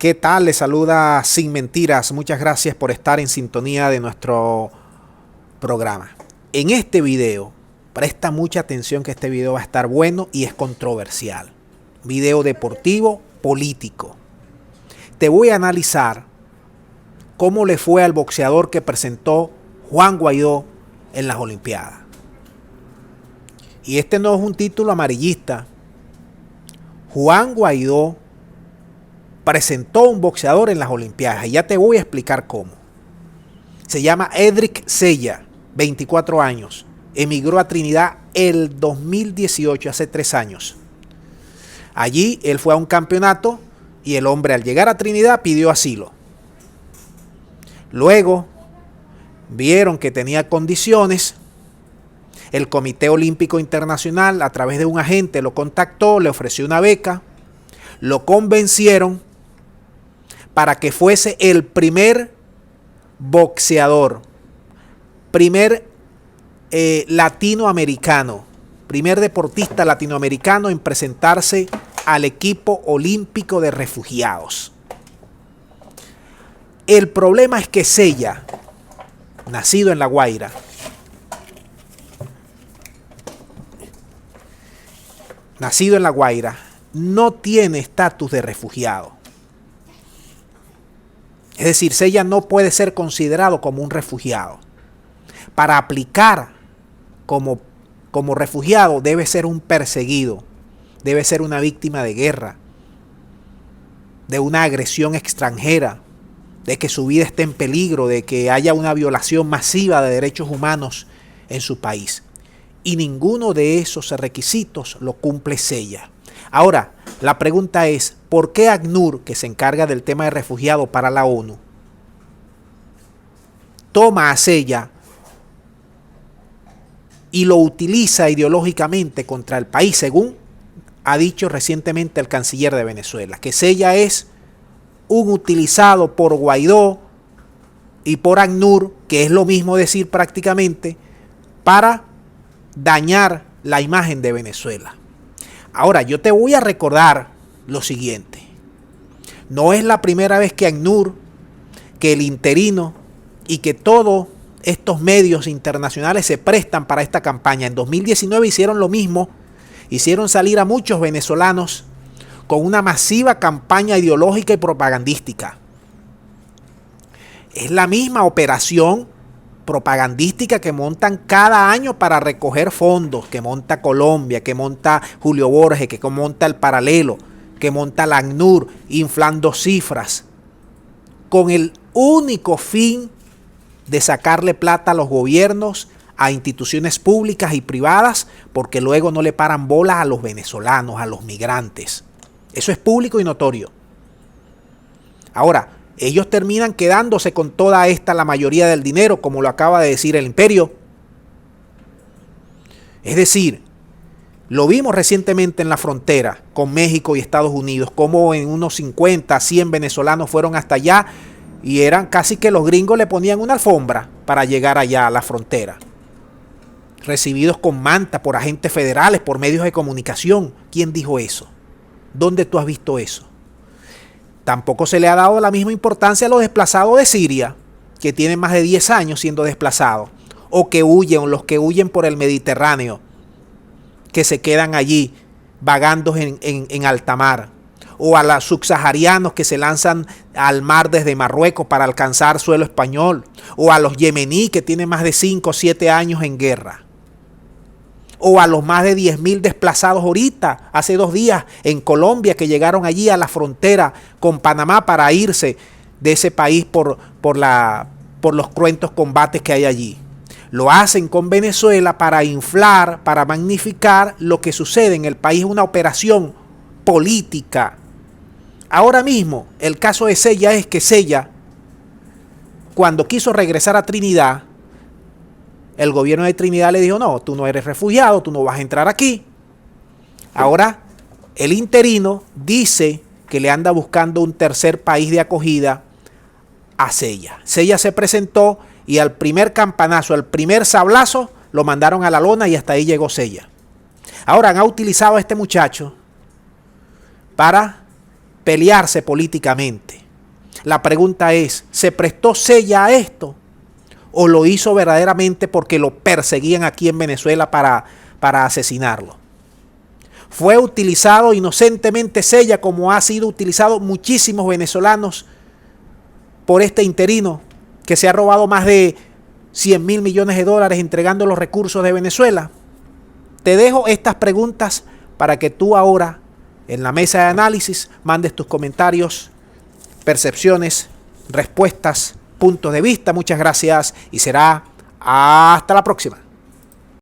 ¿Qué tal? Les saluda Sin Mentiras. Muchas gracias por estar en sintonía de nuestro programa. En este video, presta mucha atención que este video va a estar bueno y es controversial. Video deportivo, político. Te voy a analizar cómo le fue al boxeador que presentó Juan Guaidó en las Olimpiadas. Y este no es un título amarillista. Juan Guaidó presentó un boxeador en las Olimpiadas y ya te voy a explicar cómo. Se llama Edric Sella, 24 años. Emigró a Trinidad el 2018, hace 3 años. Allí él fue a un campeonato y el hombre al llegar a Trinidad pidió asilo. Luego vieron que tenía condiciones. El Comité Olímpico Internacional a través de un agente lo contactó, le ofreció una beca, lo convencieron para que fuese el primer boxeador, primer latinoamericano, primer deportista latinoamericano en presentarse al equipo olímpico de refugiados. El problema es que Sella, nacido en La Guaira, no tiene estatus de refugiado. Es decir, Sella no puede ser considerado como un refugiado. Para aplicar como refugiado debe ser un perseguido, debe ser una víctima de guerra, de una agresión extranjera, de que su vida esté en peligro, de que haya una violación masiva de derechos humanos en su país. Y ninguno de esos requisitos lo cumple Sella. Ahora, la pregunta es, ¿por qué ACNUR, que se encarga del tema de refugiados para la ONU, toma a Sella y lo utiliza ideológicamente contra el país, según ha dicho recientemente el canciller de Venezuela, que Sella es un utilizado por Guaidó y por ACNUR, que es lo mismo decir prácticamente, para dañar la imagen de Venezuela? Ahora, yo te voy a recordar lo siguiente. No es la primera vez que ACNUR, que el interino y que todos estos medios internacionales se prestan para esta campaña. En 2019 hicieron lo mismo, hicieron salir a muchos venezolanos con una masiva campaña ideológica y propagandística. Es la misma operación propagandística que montan cada año para recoger fondos, que monta Colombia, que monta Julio Borges, que monta El Paralelo, que monta la ACNUR, inflando cifras, con el único fin de sacarle plata a los gobiernos, a instituciones públicas y privadas, porque luego no le paran bolas a los venezolanos, a los migrantes. Eso es público y notorio. Ahora, ellos terminan quedándose con toda la mayoría del dinero, como lo acaba de decir el imperio. Es decir, lo vimos recientemente en la frontera con México y Estados Unidos, como en unos 50, 100 venezolanos fueron hasta allá y eran casi que los gringos le ponían una alfombra para llegar allá a la frontera. Recibidos con manta por agentes federales, por medios de comunicación. ¿Quién dijo eso? ¿Dónde tú has visto eso? Tampoco se le ha dado la misma importancia a los desplazados de Siria, que tienen más de 10 años siendo desplazados, o que huyen, o los que huyen por el Mediterráneo, que se quedan allí vagando en alta mar, o a los subsaharianos que se lanzan al mar desde Marruecos para alcanzar suelo español, o a los yemení que tienen más de 5 o 7 años en guerra, o a los más de 10.000 desplazados ahorita, hace 2 días en Colombia, que llegaron allí a la frontera con Panamá para irse de ese país por los cruentos combates que hay allí. Lo hacen con Venezuela para inflar, para magnificar lo que sucede en el país, es una operación política. Ahora mismo, el caso de Sella es que Sella, cuando quiso regresar a Trinidad, el gobierno de Trinidad le dijo, no, tú no eres refugiado, tú no vas a entrar aquí. Ahora, el interino dice que le anda buscando un tercer país de acogida a Sella. Sella se presentó y al primer campanazo, al primer sablazo, lo mandaron a la lona y hasta ahí llegó Sella. Ahora han utilizado a este muchacho para pelearse políticamente. La pregunta es, ¿se prestó Zella a esto? ¿O lo hizo verdaderamente porque lo perseguían aquí en Venezuela para asesinarlo? Fue utilizado inocentemente Zella como ha sido utilizado muchísimos venezolanos por este interino que se ha robado más de 100.000 millones de dólares entregando los recursos de Venezuela. Te dejo estas preguntas para que tú ahora en la mesa de análisis mandes tus comentarios, percepciones, respuestas, puntos de vista. Muchas gracias y será hasta la próxima.